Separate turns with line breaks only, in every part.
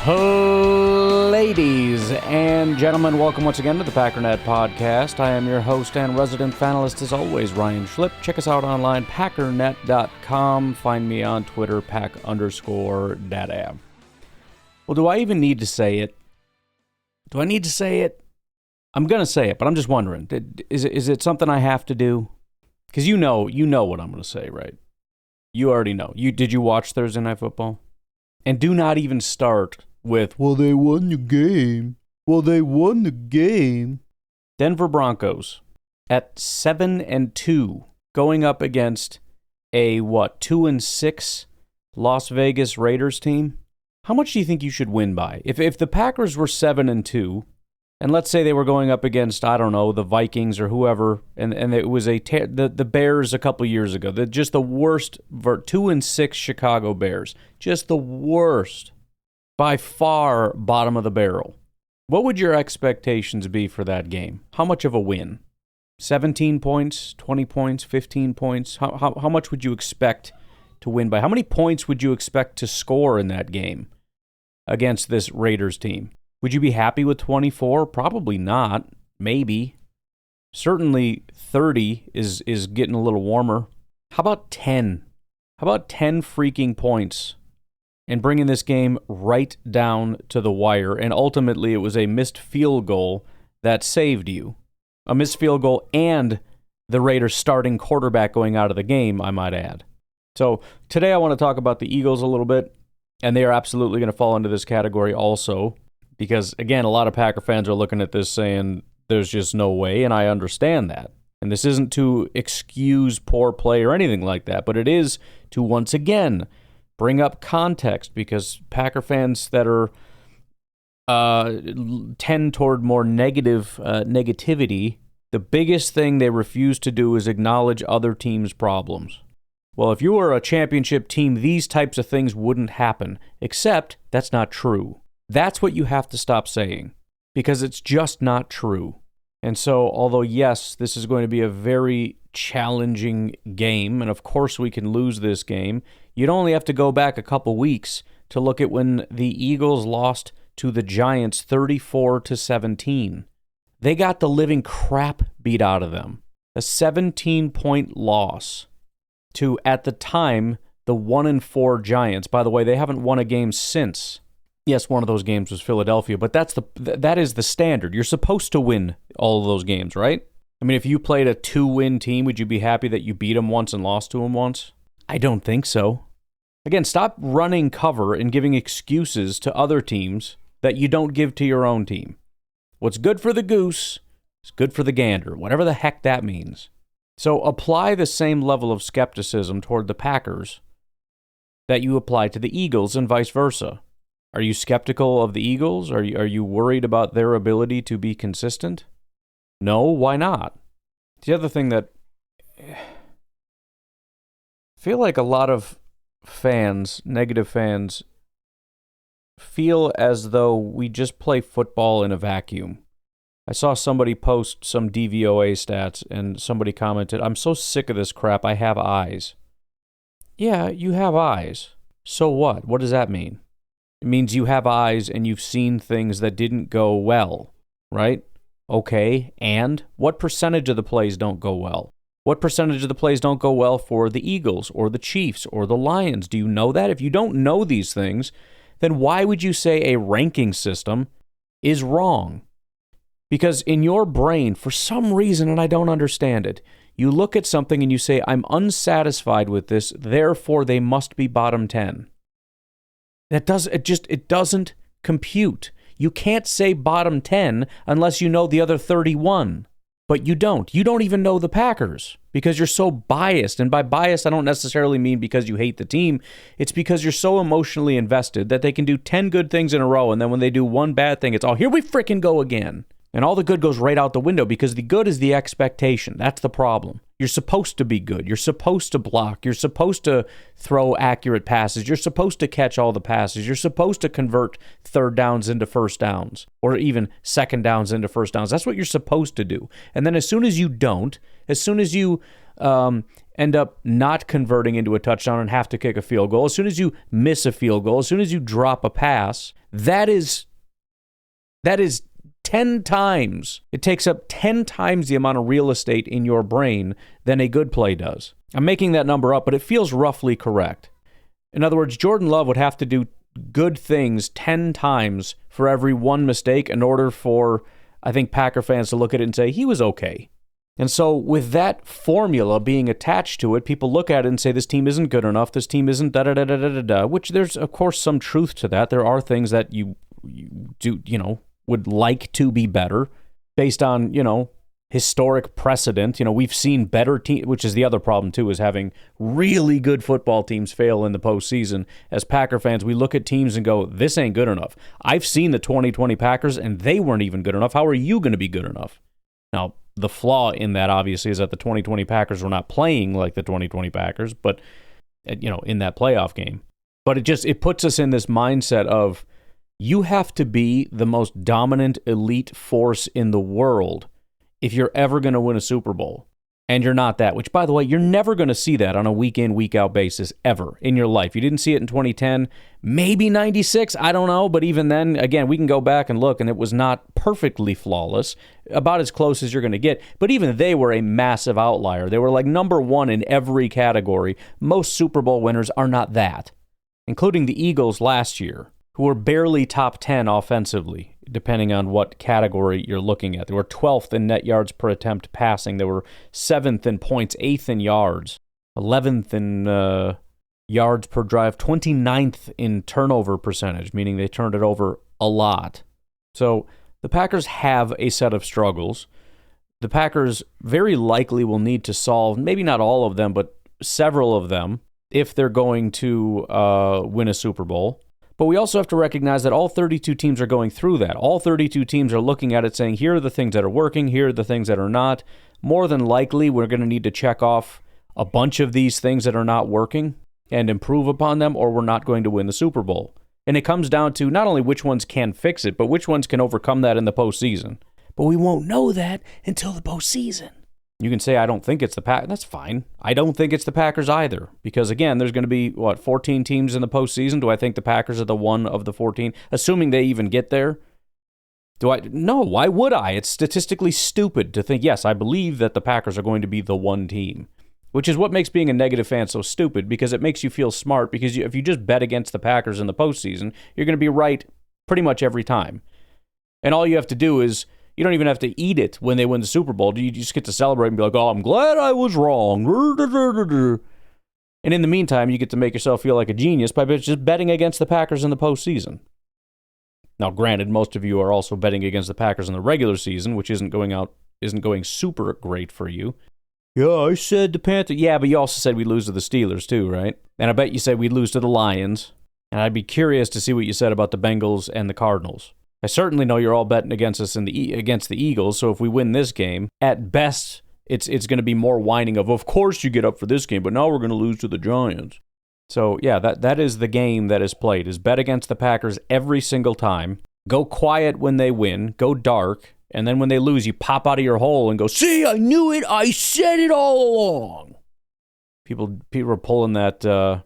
Ladies and gentlemen, welcome once again to the Packernet Podcast. I am your host and resident panelist, as always, Ryan Schlipp. Check us out online, packernet.com. Find me on Twitter, pack_data. Well, do I even need to say it? Do I need to say it? I'm going to say it, but I'm just wondering, is it something I have to do? Because you know what I'm going to say, right? You already know. Did you watch Thursday Night Football? And do not even start with, well, they won the game. Well, they won the game. Denver Broncos at 7-2, going up against a, 2-6 Las Vegas Raiders team? How much do you think you should win by? If the Packers were 7-2, and let's say they were going up against, I don't know, the Vikings or whoever, and it was the Bears a couple years ago, just the worst, 2-6 Chicago Bears, just the worst, by far bottom of the barrel. What would your expectations be for that game? How much of a win? 17 points, 20 points, 15 points? How much would you expect to win by? How many points would you expect to score in that game against this Raiders team? Would you be happy with 24? Probably not. Maybe. Certainly 30 is getting a little warmer. How about 10? How about 10 freaking points and bringing this game right down to the wire? And ultimately it was a missed field goal that saved you. A missed field goal and the Raiders starting quarterback going out of the game, I might add. So today I want to talk about the Eagles a little bit, and they are absolutely going to fall into this category also. Because, again, a lot of Packer fans are looking at this saying there's just no way, and I understand that. And this isn't to excuse poor play or anything like that, but it is to, once again, bring up context, because Packer fans that are tend toward more negativity, the biggest thing they refuse to do is acknowledge other teams' problems. Well, if you were a championship team, these types of things wouldn't happen, except that's not true. That's what you have to stop saying, because it's just not true. And so, although, yes, this is going to be a very challenging game, and of course we can lose this game, you'd only have to go back a couple weeks to look at when the Eagles lost to the Giants 34-17. They got the living crap beat out of them. A 17-point loss to, at the time, the 1-4 Giants. By the way, they haven't won a game since. Yes, one of those games was Philadelphia, but that is the standard. You're supposed to win all of those games, right? I mean, if you played a 2-win team, would you be happy that you beat them once and lost to them once? I don't think so. Again, stop running cover and giving excuses to other teams that you don't give to your own team. What's good for the goose is good for the gander, whatever the heck that means. So apply the same level of skepticism toward the Packers that you apply to the Eagles and vice versa. Are you skeptical of the Eagles? Are you worried about their ability to be consistent? No, why not? The other thing that I feel like a lot of fans, negative fans, feel as though we just play football in a vacuum. I saw somebody post some DVOA stats, and somebody commented, "I'm so sick of this crap, I have eyes." Yeah, you have eyes. So what? What does that mean? It means you have eyes and you've seen things that didn't go well, right? Okay, and what percentage of the plays don't go well? What percentage of the plays don't go well for the Eagles or the Chiefs or the Lions? Do you know that? If you don't know these things, then why would you say a ranking system is wrong? Because in your brain, for some reason, and I don't understand it, you look at something and you say, I'm unsatisfied with this, therefore they must be bottom 10. It doesn't compute. You can't say bottom 10 unless you know the other 31. But you don't. You don't even know the Packers because you're so biased. And by biased, I don't necessarily mean because you hate the team. It's because you're so emotionally invested that they can do 10 good things in a row, and then when they do one bad thing, it's, oh, here we frickin' go again. And all the good goes right out the window because the good is the expectation. That's the problem. You're supposed to be good. You're supposed to block. You're supposed to throw accurate passes. You're supposed to catch all the passes. You're supposed to convert third downs into first downs or even second downs into first downs. That's what you're supposed to do. And then as soon as you don't, as soon as you end up not converting into a touchdown and have to kick a field goal, as soon as you miss a field goal, as soon as you drop a pass, That is 10 times. It takes up 10 times the amount of real estate in your brain than a good play does. I'm making that number up, but it feels roughly correct. In other words, Jordan Love would have to do good things 10 times for every one mistake in order for, I think, Packer fans to look at it and say, he was okay. And so with that formula being attached to it, people look at it and say, this team isn't good enough, this team isn't da-da-da-da-da-da, which there's, of course, some truth to that. There are things that you do, would like to be better based on, historic precedent. We've seen better teams, which is the other problem, too, is having really good football teams fail in the postseason. As Packer fans, we look at teams and go, this ain't good enough. I've seen the 2020 Packers, and they weren't even good enough. How are you going to be good enough? Now, the flaw in that, obviously, is that the 2020 Packers were not playing like the 2020 Packers, but, in that playoff game. But it puts us in this mindset of, you have to be the most dominant elite force in the world if you're ever going to win a Super Bowl. And you're not that, which, by the way, you're never going to see that on a week-in, week-out basis ever in your life. You didn't see it in 2010, maybe 96, I don't know. But even then, again, we can go back and look, and it was not perfectly flawless, about as close as you're going to get. But even they were a massive outlier. They were like number one in every category. Most Super Bowl winners are not that, including the Eagles last year, who were barely top 10 offensively, depending on what category you're looking at. They were 12th in net yards per attempt passing. They were 7th in points, 8th in yards, 11th in yards per drive, 29th in turnover percentage, meaning they turned it over a lot. So the Packers have a set of struggles. The Packers very likely will need to solve, maybe not all of them, but several of them, if they're going to win a Super Bowl. But we also have to recognize that all 32 teams are going through that. All 32 teams are looking at it saying, here are the things that are working, here are the things that are not. More than likely, we're going to need to check off a bunch of these things that are not working and improve upon them, or we're not going to win the Super Bowl. And it comes down to not only which ones can fix it, but which ones can overcome that in the postseason. But we won't know that until the postseason. You can say, I don't think it's the Packers. That's fine. I don't think it's the Packers either. Because, again, there's going to be, 14 teams in the postseason? Do I think the Packers are the one of the 14? Assuming they even get there? No, why would I? It's statistically stupid to think, yes, I believe that the Packers are going to be the one team. Which is what makes being a negative fan so stupid, because it makes you feel smart, because if you just bet against the Packers in the postseason, you're going to be right pretty much every time. And all you have to do is, you don't even have to eat it when they win the Super Bowl. You just get to celebrate and be like, oh, I'm glad I was wrong. And in the meantime, you get to make yourself feel like a genius by just betting against the Packers in the postseason. Now, granted, most of you are also betting against the Packers in the regular season, which isn't going super great for you. Yeah, I said the Panthers. Yeah, but you also said we'd lose to the Steelers too, right? And I bet you said we'd lose to the Lions. And I'd be curious to see what you said about the Bengals and the Cardinals. I certainly know you're all betting against us against the Eagles, so if we win this game, at best, it's going to be more whining of course you get up for this game, but now we're going to lose to the Giants. So, yeah, that is the game that is played, is bet against the Packers every single time, go quiet when they win, go dark, and then when they lose, you pop out of your hole and go, see, I knew it, I said it all along. People are pulling that...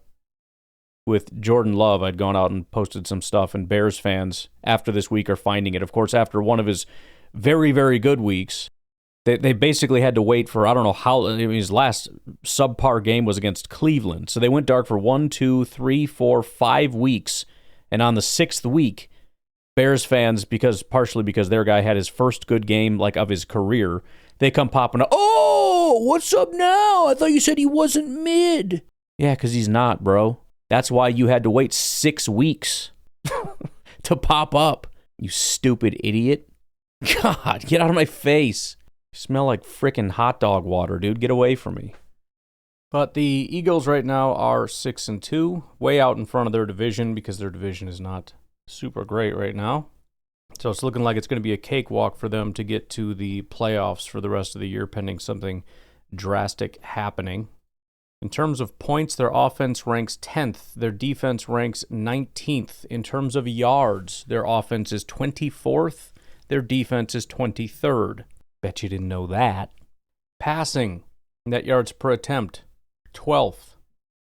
With Jordan Love, I'd gone out and posted some stuff, and Bears fans after this week are finding it. Of course, after one of his very, very good weeks, they basically had to wait for, I don't know how, his last subpar game was against Cleveland. So they went dark for 1, 2, 3, 4, 5 weeks. And on the 6th week, Bears fans, partially because their guy had his first good game of his career, they come popping up, oh, what's up now? I thought you said he wasn't mid. Yeah, because he's not, bro. That's why you had to wait 6 weeks to pop up, you stupid idiot. God, get out of my face. You smell like frickin' hot dog water, dude. Get away from me. But the Eagles right now are 6-2, way out in front of their division because their division is not super great right now. So it's looking like it's going to be a cakewalk for them to get to the playoffs for the rest of the year, pending something drastic happening. In terms of points, their offense ranks 10th. Their defense ranks 19th. In terms of yards, their offense is 24th. Their defense is 23rd. Bet you didn't know that. Passing, net yards per attempt, 12th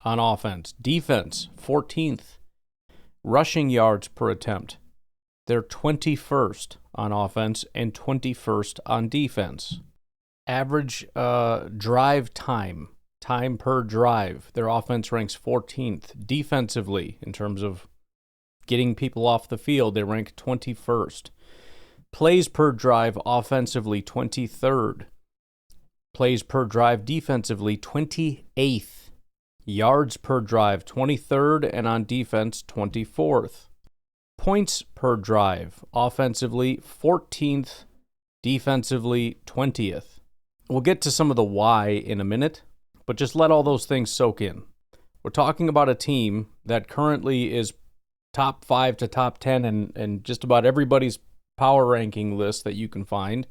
on offense. Defense, 14th. Rushing yards per attempt, They're 21st on offense and 21st on defense. Average drive time per drive. Their offense ranks 14th. Defensively, in terms of getting people off the field, they rank 21st. Plays per drive offensively, 23rd. Plays per drive defensively, 28th. Yards per drive, 23rd, and on defense, 24th. Points per drive, offensively, 14th. Defensively, 20th. We'll get to some of the why in a minute, but just let all those things soak in. We're talking about a team that currently is top 5 to top 10 and just about everybody's power ranking list that you can find.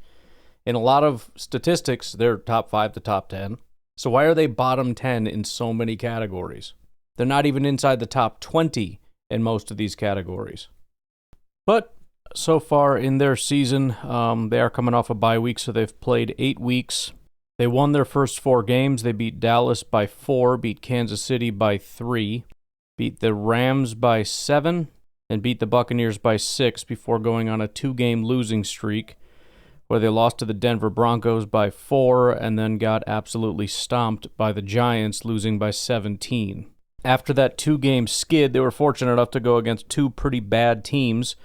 In a lot of statistics, they're top 5 to top 10. So why are they bottom 10 in so many categories? They're not even inside the top 20 in most of these categories. But so far in their season, they are coming off a bye week, so they've played 8 weeks. They won their first 4 games. They beat Dallas by 4, beat Kansas City by 3, beat the Rams by 7, and beat the Buccaneers by 6 before going on a 2-game losing streak where they lost to the Denver Broncos by 4 and then got absolutely stomped by the Giants, losing by 17. After that 2-game skid, they were fortunate enough to go against 2 pretty bad teams.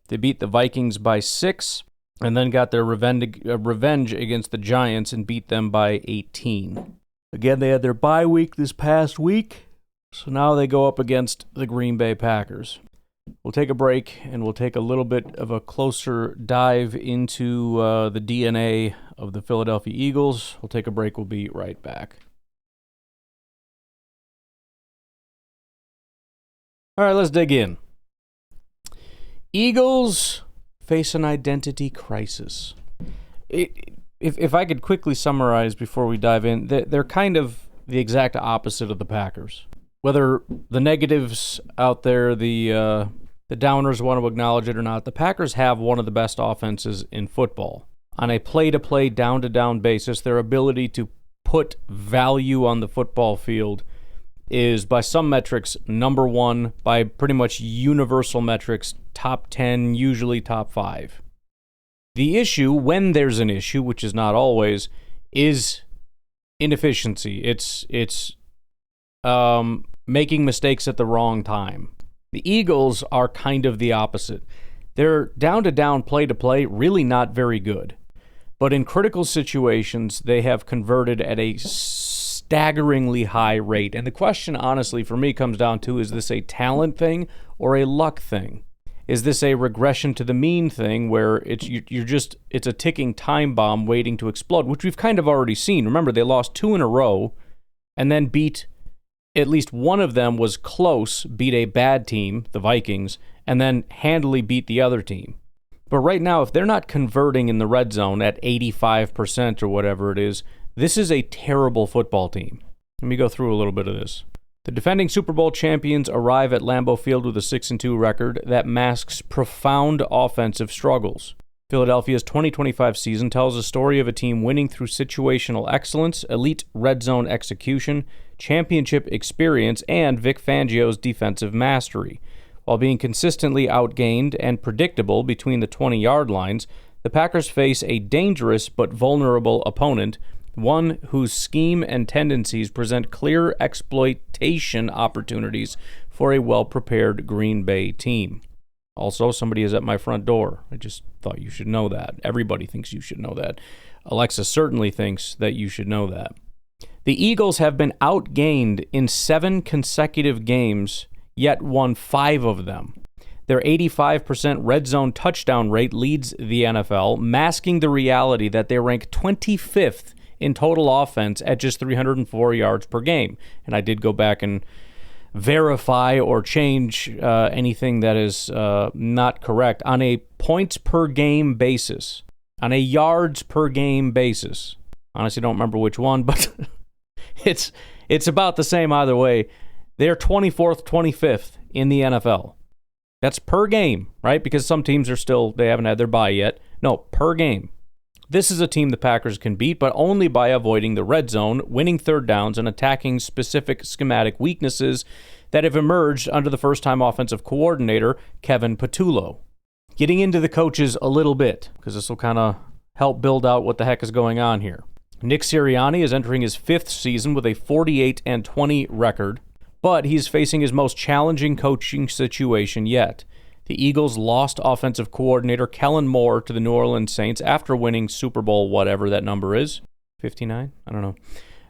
They beat the Vikings by 6 and then got their revenge against the Giants and beat them by 18. Again, they had their bye week this past week, so now they go up against the Green Bay Packers. We'll take a break, and we'll take a little bit of a closer dive into the DNA of the Philadelphia Eagles. We'll take a break. We'll be right back. All right, let's dig in. Eagles face an identity crisis. If I could quickly summarize before we dive in, they're kind of the exact opposite of the Packers. Whether the negatives out there, the downers want to acknowledge it or not, the Packers have one of the best offenses in football. On a play-to-play, down-to-down basis, their ability to put value on the football field is, by some metrics, number 1, by pretty much universal metrics, top 10, usually top 5. The issue, when there's an issue, which is not always, is inefficiency. It's making mistakes at the wrong time. The Eagles are kind of the opposite. They're down-to-down, play-to-play, really not very good. But in critical situations, they have converted at a staggeringly high rate. And the question, honestly, for me comes down to, is this a talent thing or a luck thing? Is this a regression to the mean thing where it's a ticking time bomb waiting to explode, which we've kind of already seen. Remember, they lost 2 in a row and then beat, at least one of them was close, beat a bad team, the Vikings, and then handily beat the other team. But right now, if they're not converting in the red zone at 85% or whatever it is, this is a terrible football team. Let me go through a little bit of this. The defending Super Bowl champions arrive at Lambeau Field with a 6-2 record that masks profound offensive struggles. Philadelphia's 2025 season tells a story of a team winning through situational excellence, elite red zone execution, championship experience, and Vic Fangio's defensive mastery. While being consistently outgained and predictable between the 20-yard lines, the Packers face a dangerous but vulnerable opponent, one whose scheme and tendencies present clear exploitation opportunities for a well-prepared Green Bay team. Also, somebody is at my front door. I just thought you should know that. Everybody thinks you should know that. Alexa certainly thinks that you should know that. The Eagles have been outgained in 7 consecutive games, yet won 5 of them. Their 85% red zone touchdown rate leads the NFL, masking the reality that they rank 25th in total offense at just 304 yards per game. And I did go back and verify or change anything that is not correct. On a points per game basis, on a yards per game basis, honestly don't remember which one, but it's about the same either way. They're 24th, 25th in the NFL. That's per game, right? Because some teams they haven't had their bye yet. No, per game. This is a team the Packers can beat, but only by avoiding the red zone, winning third downs, and attacking specific schematic weaknesses that have emerged under the first-time offensive coordinator, Kevin Patullo. Getting into the coaches a little bit, because this will kind of help build out what the heck is going on here. Nick Sirianni is entering his 5th season with a 48-20 record, but he's facing his most challenging coaching situation yet. The Eagles lost offensive coordinator Kellen Moore to the New Orleans Saints after winning Super Bowl whatever that number is. 59? I don't know.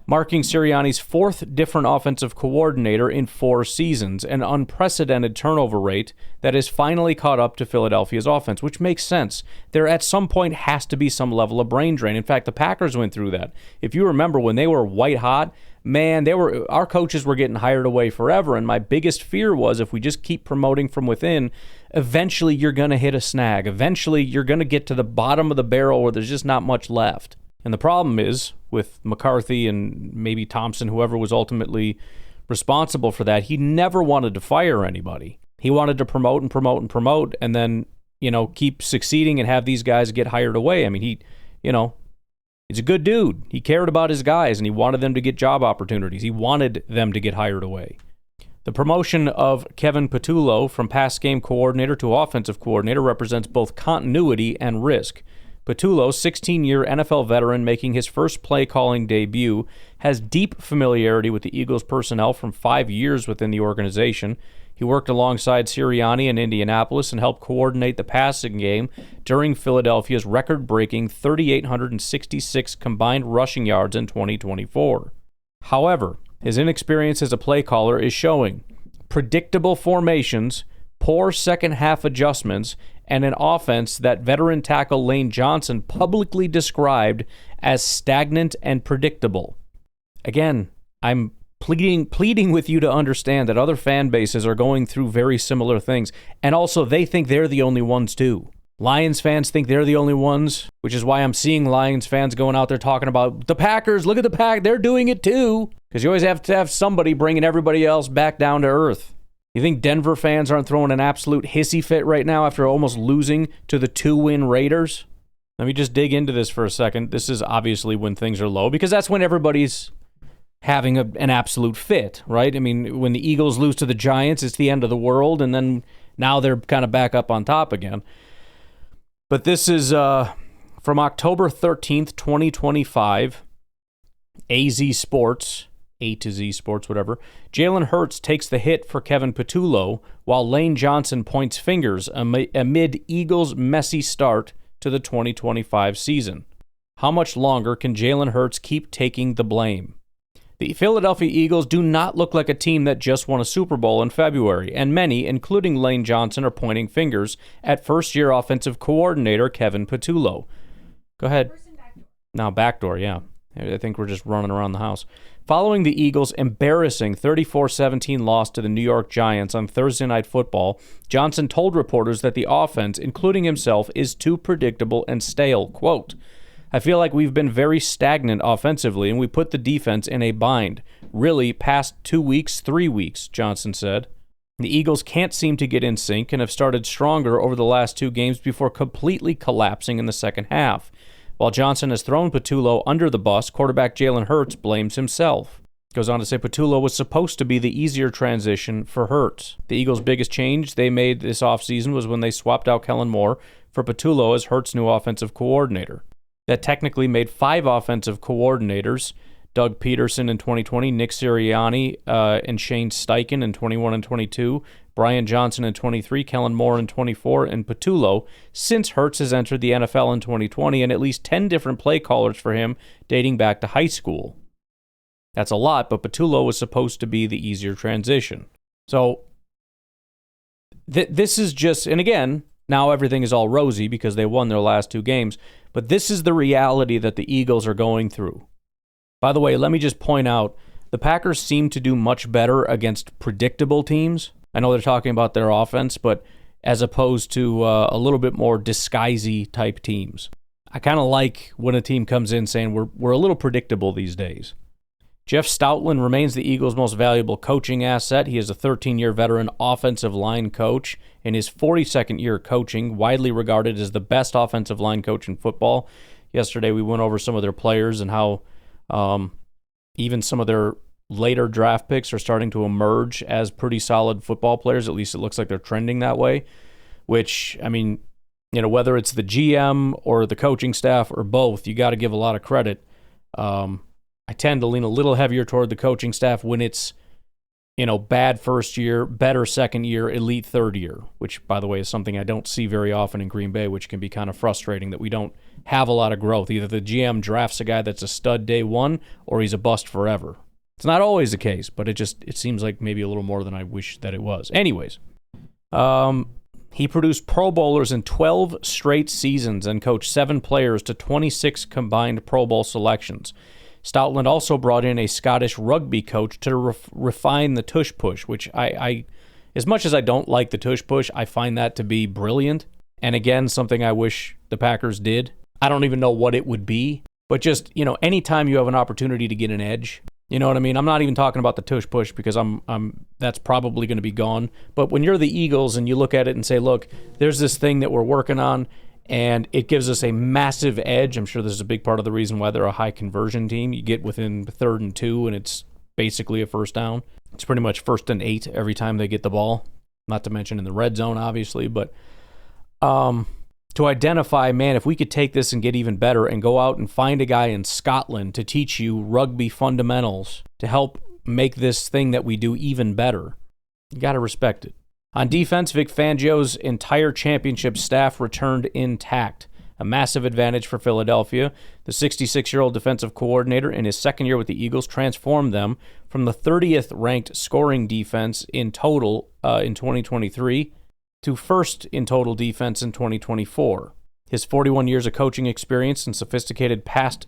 Marking Sirianni's 4th different offensive coordinator in 4 seasons, an unprecedented turnover rate that has finally caught up to Philadelphia's offense, which makes sense. There at some point has to be some level of brain drain. In fact, the Packers went through that. If you remember when they were white hot, man, our coaches were getting hired away forever, and my biggest fear was if we just keep promoting from within, eventually you're going to hit a snag. Eventually you're going to get to the bottom of the barrel where there's just not much left. And the problem is, with McCarthy and maybe Thompson, whoever was ultimately responsible for that, he never wanted to fire anybody. He wanted to promote and promote and promote and then, keep succeeding and have these guys get hired away. I mean, he's a good dude. He cared about his guys and he wanted them to get job opportunities. He wanted them to get hired away. The promotion of Kevin Patullo from pass game coordinator to offensive coordinator represents both continuity and risk. Patullo, 16-year NFL veteran making his first play-calling debut, has deep familiarity with the Eagles personnel from 5 years within the organization. He worked alongside Sirianni in Indianapolis and helped coordinate the passing game during Philadelphia's record-breaking 3,866 combined rushing yards in 2024. However, his inexperience as a play caller is showing. Predictable formations, poor second-half adjustments, and an offense that veteran tackle Lane Johnson publicly described as stagnant and predictable. Again, I'm pleading with you to understand that other fan bases are going through very similar things, and also they think they're the only ones too. Lions fans think they're the only ones, which is why I'm seeing Lions fans going out there talking about the Packers, look at the Pack, they're doing it too. Because you always have to have somebody bringing everybody else back down to earth. You think Denver fans aren't throwing an absolute hissy fit right now after almost losing to the 2-win Raiders? Let me just dig into this for a second. This is obviously when things are low, because that's when everybody's having an absolute fit, right? I mean, when the Eagles lose to the Giants, it's the end of the world, and then now they're kind of back up on top again. But this is from October 13th, 2025, AZ Sports, A to Z Sports, whatever. Jalen Hurts takes the hit for Kevin Patullo, while Lane Johnson points fingers amid Eagles' messy start to the 2025 season. How much longer can Jalen Hurts keep taking the blame? The Philadelphia Eagles do not look like a team that just won a Super Bowl in February, and many, including Lane Johnson, are pointing fingers at first-year offensive coordinator Kevin Patullo. Go ahead. Now, backdoor, yeah. I think we're just running around the house. Following the Eagles' embarrassing 34-17 loss to the New York Giants on Thursday Night Football, Johnson told reporters that the offense, including himself, is too predictable and stale. Quote, I feel like we've been very stagnant offensively, and we put the defense in a bind. Really, past 2 weeks, 3 weeks, Johnson said. The Eagles can't seem to get in sync and have started stronger over the last 2 games before completely collapsing in the second half. While Johnson has thrown Patullo under the bus, quarterback Jalen Hurts blames himself. Goes on to say Patullo was supposed to be the easier transition for Hurts. The Eagles' biggest change they made this offseason was when they swapped out Kellen Moore for Patullo as Hurts' new offensive coordinator. That technically made 5 offensive coordinators, Doug Peterson in 2020, Nick Sirianni and Shane Steichen in 21 and 22, Brian Johnson in 23, Kellen Moore in 24, and Patullo since Hurts has entered the NFL in 2020, and at least 10 different play callers for him dating back to high school. That's a lot, but Patullo was supposed to be the easier transition. So this is just, and again, now everything is all rosy because they won their last 2 games, but this is the reality that the Eagles are going through. By the way, let me just point out, the Packers seem to do much better against predictable teams. I know they're talking about their offense, but as opposed to a little bit more disguisey type teams. I kind of like when a team comes in saying we're a little predictable these days. Jeff Stoutland remains the Eagles' most valuable coaching asset. He is a 13-year veteran offensive line coach. In his 42nd year coaching, widely regarded as the best offensive line coach in football. Yesterday we went over some of their players and how even some of their later draft picks are starting to emerge as pretty solid football players. At least it looks like they're trending that way, which, I mean, whether it's the GM or the coaching staff or both, you got to give a lot of credit. I tend to lean a little heavier toward the coaching staff when it's, bad first year, better second year, elite third year, which, by the way, is something I don't see very often in Green Bay, which can be kind of frustrating that we don't have a lot of growth. Either the GM drafts a guy that's a stud day one or he's a bust forever. It's not always the case, but it seems like maybe a little more than I wish that it was. Anyways, he produced Pro Bowlers in 12 straight seasons and coached 7 players to 26 combined Pro Bowl selections. Stoutland also brought in a Scottish rugby coach to refine the tush push, which I, as much as I don't like the tush push, I find that to be brilliant. And again, something I wish the Packers did. I don't even know what it would be, but just, anytime you have an opportunity to get an edge, you know what I mean? I'm not even talking about the tush push because that's probably going to be gone. But when you're the Eagles and you look at it and say, look, there's this thing that we're working on, and it gives us a massive edge. I'm sure this is a big part of the reason why they're a high conversion team. You get within 3rd and 2, and it's basically a first down. It's pretty much 1st and 8 every time they get the ball. Not to mention in the red zone, obviously. But to identify, man, if we could take this and get even better and go out and find a guy in Scotland to teach you rugby fundamentals to help make this thing that we do even better, you got to respect it. On defense, Vic Fangio's entire championship staff returned intact, a massive advantage for Philadelphia. The 66-year-old defensive coordinator in his second year with the Eagles transformed them from the 30th ranked scoring defense in total in 2023 to first in total defense in 2024. His 41 years of coaching experience and sophisticated past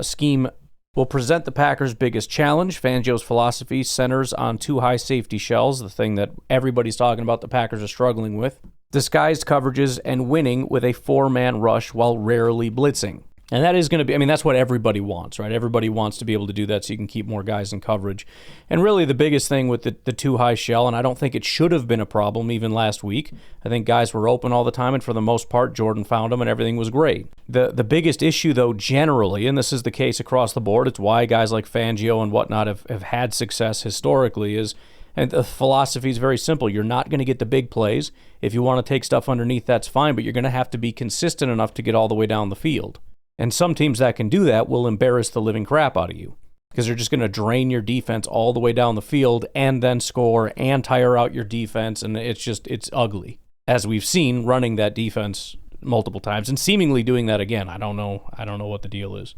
scheme will present the Packers' biggest challenge. Fangio's philosophy centers on 2 high safety shells, the thing that everybody's talking about the Packers are struggling with, disguised coverages, and winning with a 4-man rush while rarely blitzing. And that is going to be, that's what everybody wants, right? Everybody wants to be able to do that so you can keep more guys in coverage. And really the biggest thing with the 2 high shell, and I don't think it should have been a problem even last week. I think guys were open all the time, and for the most part, Jordan found them and everything was great. The biggest issue, though, generally, and this is the case across the board, it's why guys like Fangio and whatnot have had success historically, is, and the philosophy is very simple. You're not going to get the big plays. If you want to take stuff underneath, that's fine, but you're going to have to be consistent enough to get all the way down the field. And some teams that can do that will embarrass the living crap out of you because they're just going to drain your defense all the way down the field and then score and tire out your defense, and it's ugly, as we've seen running that defense multiple times and seemingly doing that again. I don't know what the deal is,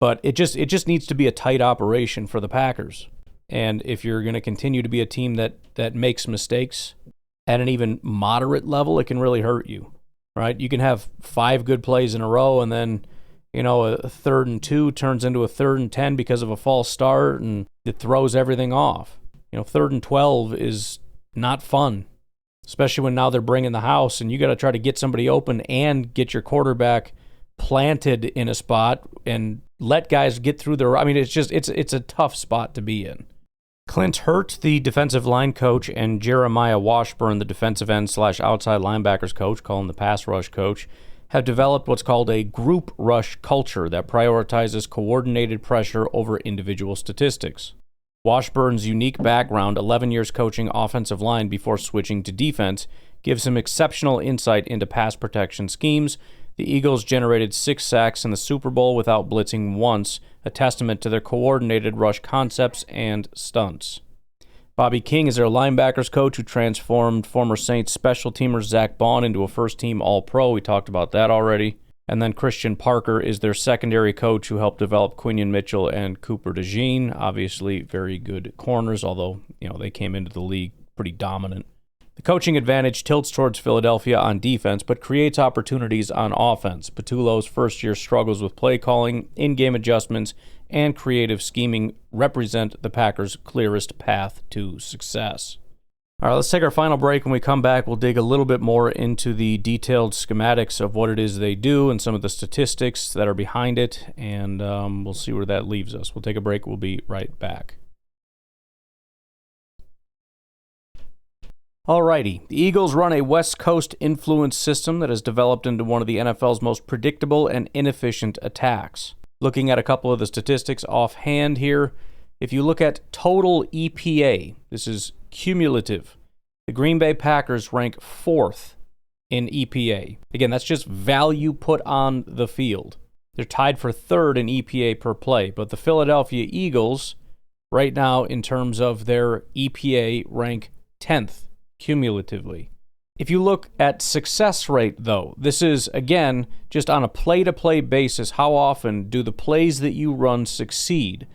but it just needs to be a tight operation for the Packers. And if you're going to continue to be a team that makes mistakes at an even moderate level, it can really hurt you, right? You can have 5 good plays in a row, and then a 3rd and 2 turns into a 3rd and 10 because of a false start, and it throws everything off. 3rd and 12 is not fun, especially when now they're bringing the house, and you got to try to get somebody open and get your quarterback planted in a spot and let guys get through their. It's a tough spot to be in. Clint Hurt, the defensive line coach, and Jeremiah Washburn, the defensive end / outside linebackers coach, call him the pass rush coach, have developed what's called a group rush culture that prioritizes coordinated pressure over individual statistics. Washburn's unique background, 11 years coaching offensive line before switching to defense, gives him exceptional insight into pass protection schemes. The Eagles generated 6 sacks in the Super Bowl without blitzing once, a testament to their coordinated rush concepts and stunts. Bobby King is their linebackers coach who transformed former Saints special teamer Zach Bond into a first-team All-Pro. We talked about that already. And then Christian Parker is their secondary coach who helped develop Quinion Mitchell and Cooper DeJean. Obviously, very good corners, although they came into the league pretty dominant. The coaching advantage tilts towards Philadelphia on defense, but creates opportunities on offense. Patullo's first year struggles with play calling, in-game adjustments, and creative scheming represent the Packers' clearest path to success. All right, let's take our final break. When we come back, we'll dig a little bit more into the detailed schematics of what it is they do and some of the statistics that are behind it, and we'll see where that leaves us. We'll take a break. We'll be right back. Alrighty, the Eagles run a West Coast influence system that has developed into one of the NFL's most predictable and inefficient attacks. Looking at a couple of the statistics offhand here, if you look at total EPA, this is cumulative, the Green Bay Packers rank 4th in EPA. Again, that's just value put on the field. They're tied for third in EPA per play, but the Philadelphia Eagles, right now, in terms of their EPA, rank 10th cumulatively. If you look at success rate, though, this is, again, just on a play-to-play basis. How often do the plays that you run succeed?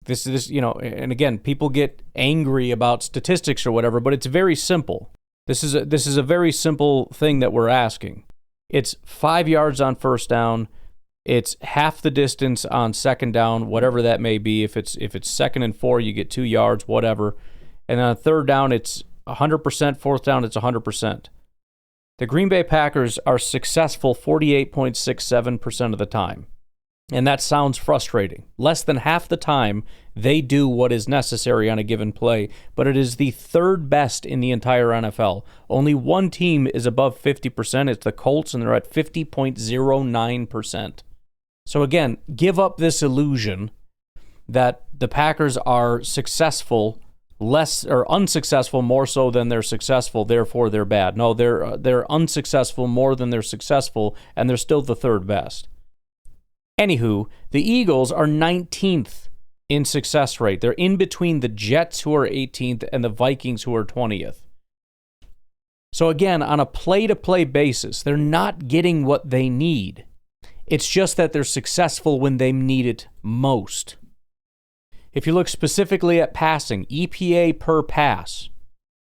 This is, and again, people get angry about statistics or whatever, but it's very simple. This is a very simple thing that we're asking. It's 5 yards on first down. It's half the distance on second down, whatever that may be. If it's 2nd and 4, you get 2 yards, whatever. And on third down, it's 100%. Fourth down, it's 100%. The Green Bay Packers are successful 48.67% of the time. And that sounds frustrating. Less than half the time, they do what is necessary on a given play, but it is the third best in the entire NFL. Only one team is above 50%. It's the Colts, and they're at 50.09%. So again, give up this illusion that the Packers are successful less or unsuccessful more so than they're successful, therefore they're bad. No, they're unsuccessful more than they're successful, and they're still the third best. Anywho, the Eagles are 19th in success rate. They're in between the Jets, who are 18th, and the Vikings, who are 20th. So again, on a play-to-play basis, they're not getting what they need. It's just that they're successful when they need it most. If you look specifically at passing, EPA per pass,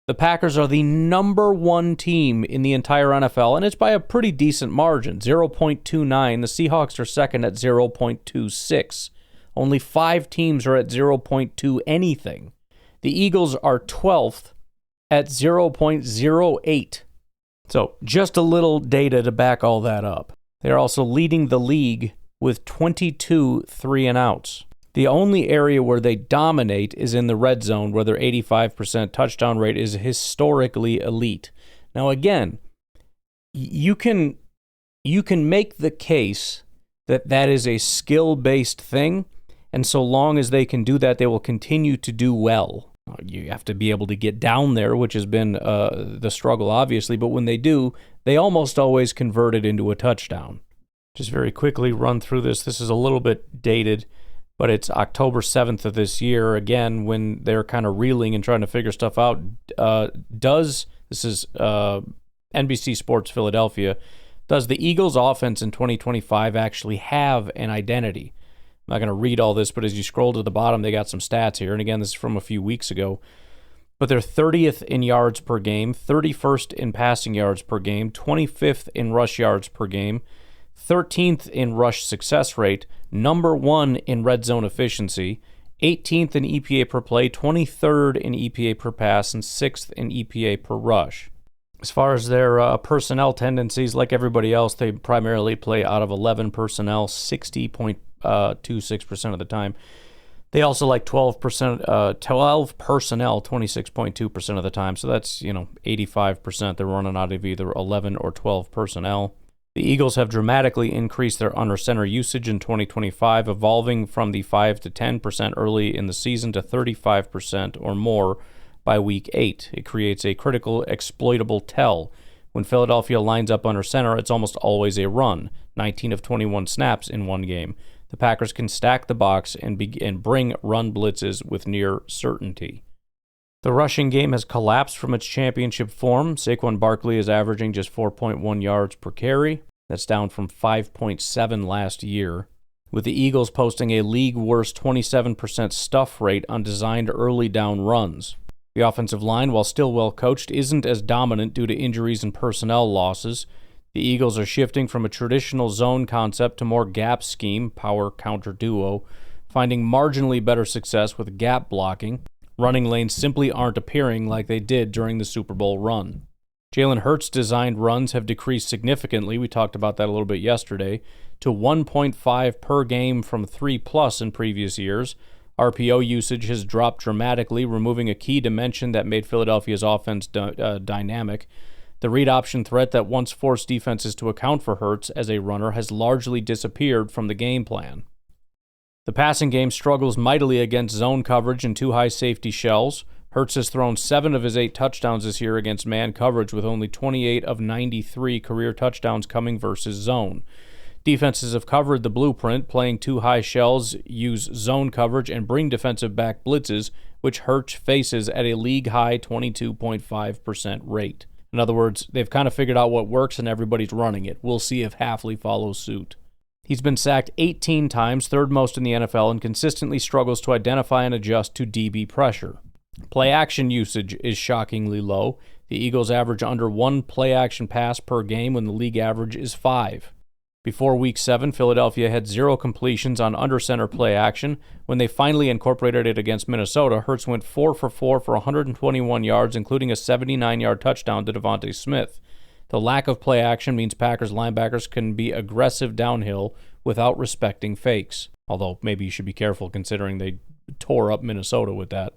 the Packers are the number one team in the entire NFL, and it's by a pretty decent margin, 0.29. The Seahawks are second at 0.26. Only 5 teams are at 0.2 anything. The Eagles are 12th at 0.08. So just a little data to back all that up. They're also leading the league with 22 3-and-outs. The only area where they dominate is in the red zone, where their 85% touchdown rate is historically elite. Now, again, you can make the case that that is a skill-based thing, and so long as they can do that, they will continue to do well. You have to be able to get down there, which has been the struggle, obviously, but when they do, they almost always convert it into a touchdown. Just very quickly run through this. This is a little bit dated, but it's October 7th of this year, again, when they're kind of reeling and trying to figure stuff out. This is NBC Sports Philadelphia, does the Eagles' offense in 2025 actually have an identity? I'm not going to read all this, but as you scroll to the bottom, they got some stats here. And again, this is from a few weeks ago. But they're 30th in yards per game, 31st in passing yards per game, 25th in rush yards per game, 13th in rush success rate, number 1 in red zone efficiency, 18th in EPA per play, 23rd in EPA per pass, and 6th in EPA per rush. As far as their personnel tendencies, like everybody else, they primarily play out of 11 personnel 60.26% of the time. They also like 12 personnel 26.2% of the time. So that's, 85%. They're running out of either 11 or 12 personnel. The Eagles have dramatically increased their under center usage in 2025, evolving from the 5 to 10% early in the season to 35% or more by week 8. It creates a critical exploitable tell. When Philadelphia lines up under center, it's almost always a run, 19 of 21 snaps in one game. The Packers can stack the box and bring run blitzes with near certainty. The rushing game has collapsed from its championship form. Saquon Barkley is averaging just 4.1 yards per carry. That's down from 5.7 last year, with the Eagles posting a league-worst 27% stuff rate on designed early down runs. The offensive line, while still well-coached, isn't as dominant due to injuries and personnel losses. The Eagles are shifting from a traditional zone concept to more gap scheme, power counter duo, finding marginally better success with gap blocking. Running lanes simply aren't appearing like they did during the Super Bowl run. Jalen Hurts' designed runs have decreased significantly, we talked about that a little bit yesterday, to 1.5 per game from 3+ in previous years. RPO usage has dropped dramatically, removing a key dimension that made Philadelphia's offense dynamic. The read option threat that once forced defenses to account for Hurts as a runner has largely disappeared from the game plan. The passing game struggles mightily against zone coverage and too high safety shells. Hurts has thrown 7 of his 8 touchdowns this year against man coverage, with only 28 of 93 career touchdowns coming versus zone. Defenses have covered the blueprint, playing 2 high shells, use zone coverage, and bring defensive back blitzes, which Hurts faces at a league-high 22.5% rate. In other words, they've kind of figured out what works and everybody's running it. We'll see if Hafley follows suit. He's been sacked 18 times, third most in the NFL, and consistently struggles to identify and adjust to DB pressure. Play-action usage is shockingly low. The Eagles average under 1 play-action pass per game when the league average is 5. Before Week 7, Philadelphia had 0 completions on under-center play-action. When they finally incorporated it against Minnesota, Hurts went 4 for 4 for 121 yards, including a 79-yard touchdown to Devontae Smith. The lack of play-action means Packers linebackers can be aggressive downhill without respecting fakes, although maybe you should be careful considering they tore up Minnesota with that.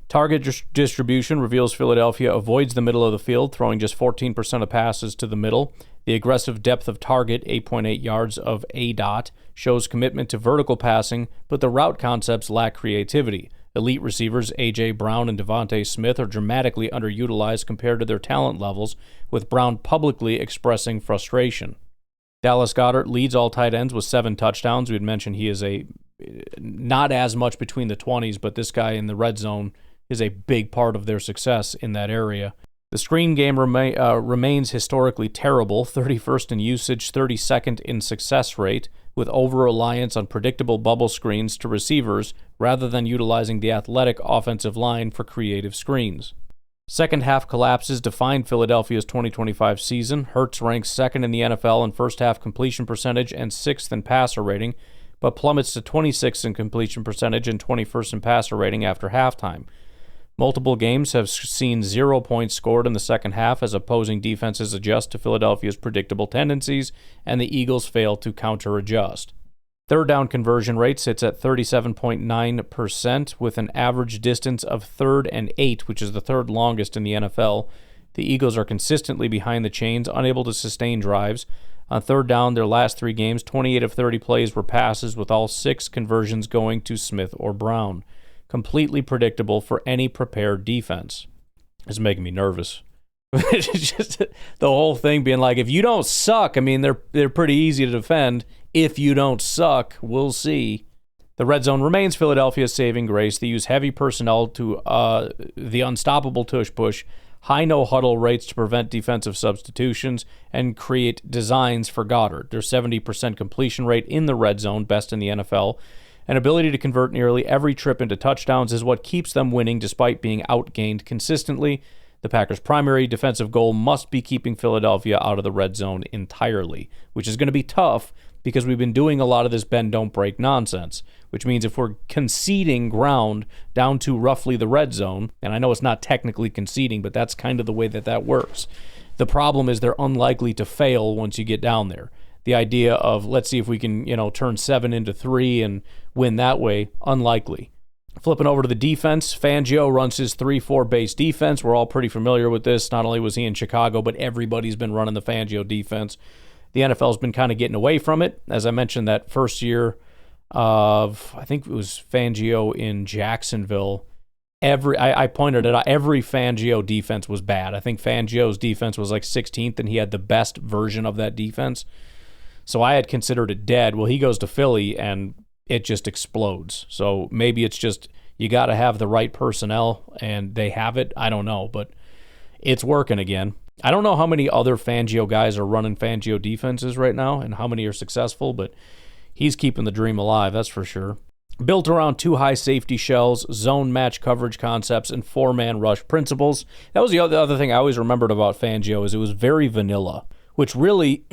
Target distribution reveals Philadelphia avoids the middle of the field, throwing just 14% of passes to the middle. The aggressive depth of target, 8.8 yards of ADOT, shows commitment to vertical passing, but the route concepts lack creativity. Elite receivers A.J. Brown and Devontae Smith are dramatically underutilized compared to their talent levels, with Brown publicly expressing frustration. Dallas Goedert leads all tight ends with 7 touchdowns. We had mentioned he is not as much between the 20s, but this guy in the red zone is a big part of their success in that area. The screen game remains historically terrible, 31st in usage, 32nd in success rate, with over-reliance on predictable bubble screens to receivers rather than utilizing the athletic offensive line for creative screens. Second half collapses define Philadelphia's 2025 season. Hurts ranks 2nd in the NFL in first half completion percentage and 6th in passer rating, but plummets to 26th in completion percentage and 21st in passer rating after halftime. Multiple games have seen 0 points scored in the second half as opposing defenses adjust to Philadelphia's predictable tendencies, and the Eagles fail to counter-adjust. Third down conversion rate sits at 37.9% with an average distance of 3rd and 8, which is the 3rd longest in the NFL. The Eagles are consistently behind the chains, unable to sustain drives. On third down, their last 3 games, 28 of 30 plays were passes, with all 6 conversions going to Smith or Brown. Completely predictable for any prepared defense. It's making me nervous. It's just the whole thing being like, if you don't suck, I mean, they're pretty easy to defend. If you don't suck, we'll see. The red zone remains Philadelphia's saving grace. They use heavy personnel to the unstoppable tush-push, high no-huddle rates to prevent defensive substitutions, and create designs for Goddard. Their 70% completion rate in the red zone, best in the NFL. An ability to convert nearly every trip into touchdowns is what keeps them winning despite being outgained consistently. The Packers' primary defensive goal must be keeping Philadelphia out of the red zone entirely, which is going to be tough because we've been doing a lot of this bend, don't break nonsense, which means if we're conceding ground down to roughly the red zone, and I know it's not technically conceding, but that's kind of the way that works. The problem is they're unlikely to fail once you get down there. The idea of, let's see if we can, turn 7 into 3 and win that way, unlikely. Flipping over to the defense, Fangio runs his 3-4 base defense. We're all pretty familiar with this. Not only was he in Chicago, but everybody's been running the Fangio defense. The NFL's been kind of getting away from it. As I mentioned, that first year of, I think it was Fangio in Jacksonville, I pointed it out, every Fangio defense was bad. I think Fangio's defense was like 16th, and he had the best version of that defense. So I had considered it dead. Well, he goes to Philly, and it just explodes. So maybe it's just you got to have the right personnel, and they have it. I don't know, but it's working again. I don't know how many other Fangio guys are running Fangio defenses right now and how many are successful, but he's keeping the dream alive, that's for sure. Built around 2 high safety shells, zone match coverage concepts, and 4-man rush principles. That was the other thing I always remembered about Fangio is it was very vanilla, which really,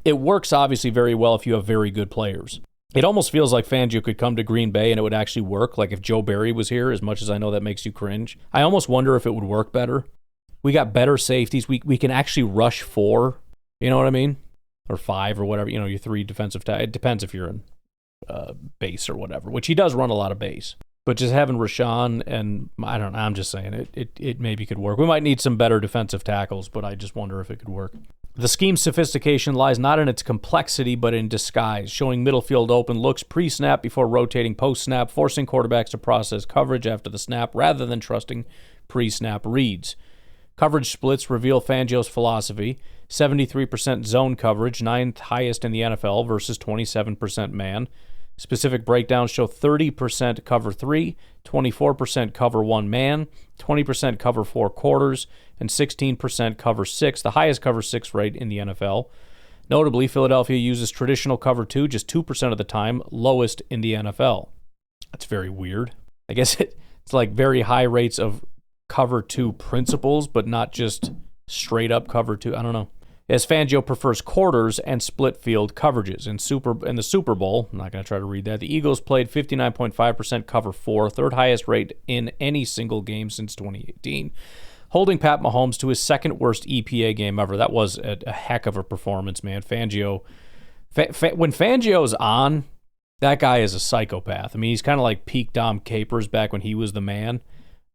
it works obviously very well if you have very good players. It almost feels like Fangio could come to Green Bay and it would actually work, like if Joe Barry was here, as much as I know that makes you cringe. I almost wonder if it would work better. We got better safeties. We can actually rush 4, you know what I mean? Or 5 or whatever, your 3 defensive it depends if you're in base or whatever, which he does run a lot of base. But just having Rashawn and, I don't know, I'm just saying it maybe could work. We might need some better defensive tackles, but I just wonder if it could work. The scheme's sophistication lies not in its complexity, but in disguise, showing middle field open looks pre-snap before rotating post-snap, forcing quarterbacks to process coverage after the snap rather than trusting pre-snap reads. Coverage splits reveal Fangio's philosophy: 73% zone coverage, 9th highest in the NFL versus 27% man. Specific breakdowns show 30% cover 3, 24% cover 1 man, 20% cover 4 quarters, and 16% cover 6, the highest cover 6 rate in the NFL. Notably, Philadelphia uses traditional cover 2 just 2% of the time, lowest in the NFL. That's very weird. I guess it's like very high rates of cover 2 principles, but not just straight up cover 2. I don't know. As Fangio prefers quarters and split field coverages. In the Super Bowl, I'm not going to try to read that, the Eagles played 59.5% cover 4, third highest rate in any single game since 2018, holding Pat Mahomes to his second worst EPA game ever. That was a heck of a performance, man. Fangio, when Fangio's on, that guy is a psychopath. I mean, he's kind of like peak Dom Capers back when he was the man.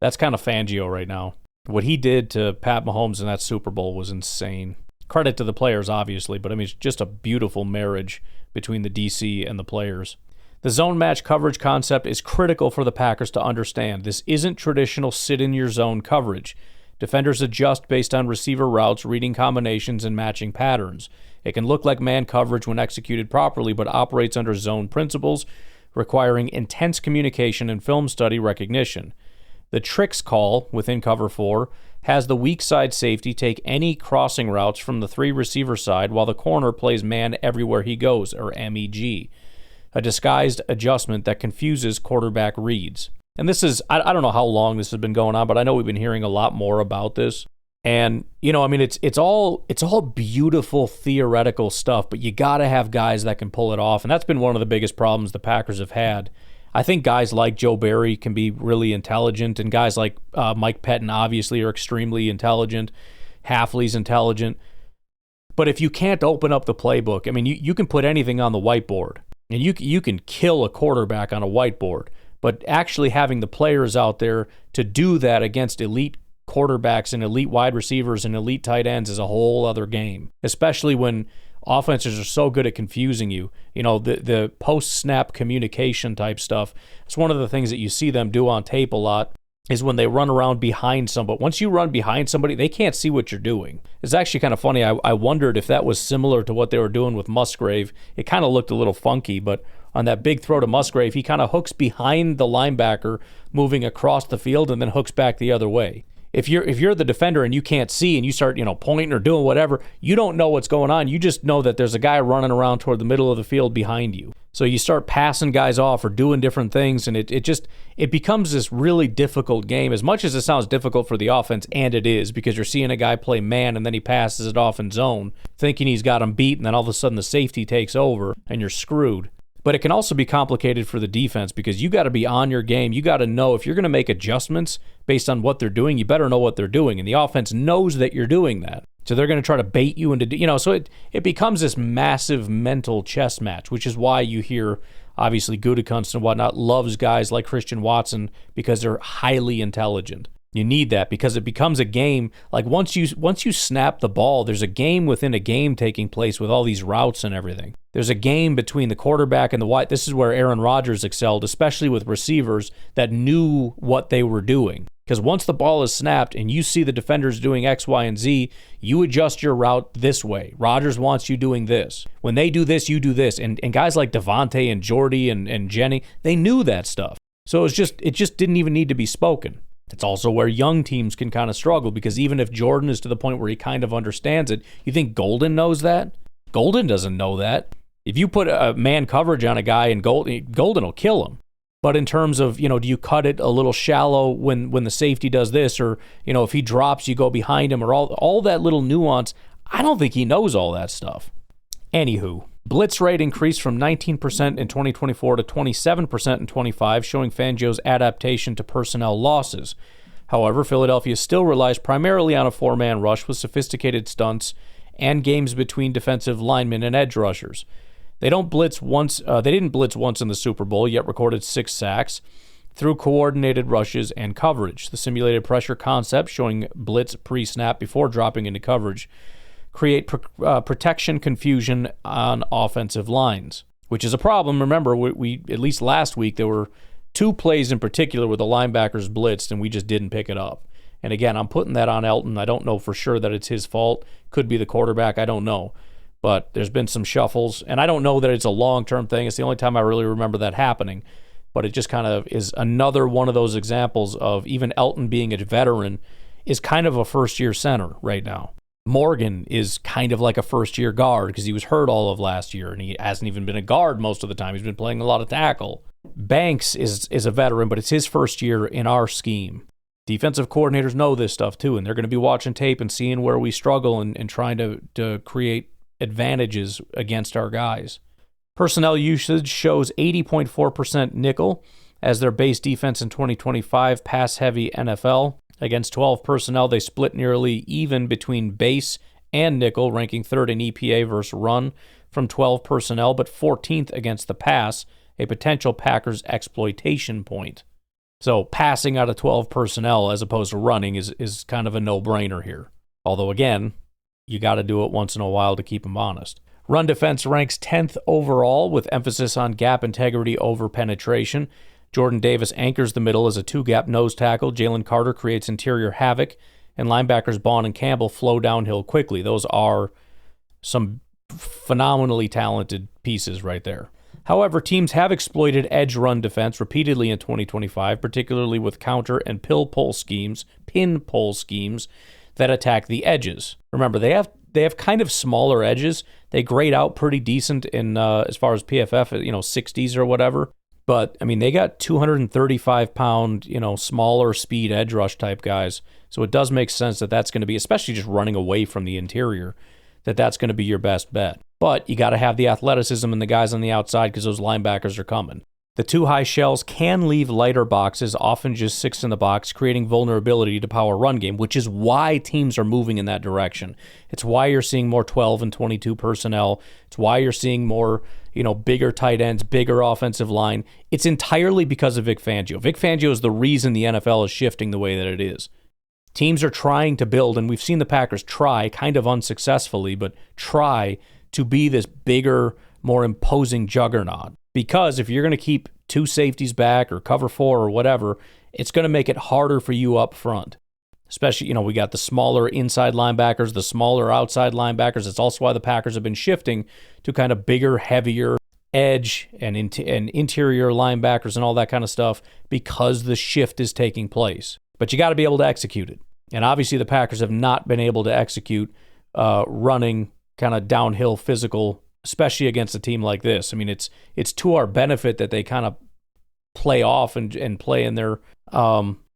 That's kind of Fangio right now. What he did to Pat Mahomes in that Super Bowl was insane. Credit to the players, obviously, but I mean, it's just a beautiful marriage between the DC and the players. The zone match coverage concept is critical for the Packers to understand. This isn't traditional sit-in-your-zone coverage. Defenders adjust based on receiver routes, reading combinations, and matching patterns. It can look like man coverage when executed properly, but operates under zone principles, requiring intense communication and film study recognition. The tricks call within cover 4 has the weak side safety take any crossing routes from the 3 receiver side while the corner plays man everywhere he goes, or MEG, a disguised adjustment that confuses quarterback reads. And this is, I don't know how long this has been going on, but I know we've been hearing a lot more about this. And, you know, I mean, it's all beautiful theoretical stuff, but you got to have guys that can pull it off. And that's been one of the biggest problems the Packers have had. I think guys like Joe Barry can be really intelligent, and guys like Mike Pettin obviously are extremely intelligent. Hafley's intelligent. But if you can't open up the playbook, I mean, you can put anything on the whiteboard, and you can kill a quarterback on a whiteboard. But actually having the players out there to do that against elite quarterbacks and elite wide receivers and elite tight ends is a whole other game, especially when offenses are so good at confusing you. You know, the post-snap communication type stuff. It's one of the things that you see them do on tape a lot is when they run around behind somebody. Once you run behind somebody, they can't see what you're doing. It's actually kind of funny. I wondered if that was similar to what they were doing with Musgrave. It kind of looked a little funky, but on that big throw to Musgrave, he kind of hooks behind the linebacker, moving across the field, and then hooks back the other way. If you're the defender and you can't see and you start, pointing or doing whatever, you don't know what's going on. You just know that there's a guy running around toward the middle of the field behind you. So you start passing guys off or doing different things, and it becomes this really difficult game. As much as it sounds difficult for the offense, and it is, because you're seeing a guy play man and then he passes it off in zone, thinking he's got him beat, and then all of a sudden the safety takes over and you're screwed. But it can also be complicated for the defense because you got to be on your game. You got to know if you're going to make adjustments based on what they're doing, you better know what they're doing. And the offense knows that you're doing that. So they're going to try to bait you into, so it becomes this massive mental chess match, which is why you hear, obviously, Gutekunst and whatnot loves guys like Christian Watson because they're highly intelligent. You need that because it becomes a game. Like once you snap the ball, there's a game within a game taking place with all these routes and everything. There's a game between the quarterback and the wide. This is where Aaron Rodgers excelled, especially with receivers that knew what they were doing. Because once the ball is snapped and you see the defenders doing X, Y, and Z, you adjust your route this way. Rodgers wants you doing this. When they do this, you do this. And guys like Devontae and Jordy and Jenny, they knew that stuff. So it just didn't even need to be spoken. It's also where young teams can kind of struggle because even if Jordan is to the point where he kind of understands it, you think Golden knows that? Golden doesn't know that. If you put a man coverage on a guy and Golden will kill him. But in terms of, do you cut it a little shallow when the safety does this, or, if he drops, you go behind him, or all that little nuance, I don't think he knows all that stuff. Anywho, blitz rate increased from 19% in 2024 to 27% in 25, showing Fangio's adaptation to personnel losses. However, Philadelphia still relies primarily on a four-man rush with sophisticated stunts and games between defensive linemen and edge rushers. They didn't blitz once in the Super Bowl, yet recorded 6 sacks through coordinated rushes and coverage. The simulated pressure concept, showing blitz pre-snap before dropping into coverage, create protection confusion on offensive lines, which is a problem. Remember, we at least last week, there were 2 plays in particular where the linebackers blitzed and we just didn't pick it up. And again, I'm putting that on Elton. I don't know for sure that it's his fault. Could be the quarterback. I don't know. But there's been some shuffles, and I don't know that it's a long-term thing. It's the only time I really remember that happening. But it just kind of is another one of those examples of even Elton being a veteran is kind of a first-year center right now. Morgan is kind of like a first-year guard because he was hurt all of last year, and he hasn't even been a guard most of the time. He's been playing a lot of tackle. Banks is a veteran, but it's his first year in our scheme. Defensive coordinators know this stuff too, and they're going to be watching tape and seeing where we struggle and trying to create advantages against our guys. Personnel usage shows 80.4% nickel as their base defense in 2025 pass-heavy NFL. Against 12 personnel, they split nearly even between base and nickel, ranking 3rd in EPA versus run from 12 personnel, but 14th against the pass, a potential Packers exploitation point. So passing out of 12 personnel as opposed to running is kind of a no-brainer here. Although, again, you got to do it once in a while to keep them honest. Run defense ranks 10th overall with emphasis on gap integrity over penetration. Jordan Davis anchors the middle as a 2-gap nose tackle. Jalen Carter creates interior havoc. And linebackers Bond and Campbell flow downhill quickly. Those are some phenomenally talented pieces right there. However, teams have exploited edge run defense repeatedly in 2025, particularly with counter and pin pull schemes that attack the edges. Remember, they have kind of smaller edges. They grade out pretty decent in as far as PFF, 60s or whatever. But I mean, they got 235-pound, smaller speed edge rush type guys. So it does make sense that that's going to be, especially just running away from the interior, that's going to be your best bet. But you got to have the athleticism and the guys on the outside because those linebackers are coming. The 2 high shells can leave lighter boxes, often just 6 in the box, creating vulnerability to power run game, which is why teams are moving in that direction. It's why you're seeing more 12 and 22 personnel. It's why you're seeing more, bigger tight ends, bigger offensive line. It's entirely because of Vic Fangio. Vic Fangio is the reason the NFL is shifting the way that it is. Teams are trying to build, and we've seen the Packers try, kind of unsuccessfully, but try to be this bigger, more imposing juggernaut. Because if you're going to keep 2 safeties back or cover 4 or whatever, it's going to make it harder for you up front. Especially, we got the smaller inside linebackers, the smaller outside linebackers. It's also why the Packers have been shifting to kind of bigger, heavier edge and interior linebackers and all that kind of stuff because the shift is taking place. But you got to be able to execute it. And obviously the Packers have not been able to execute running kind of downhill physical, especially against a team like this. I mean, it's to our benefit that they kind of play off and play in their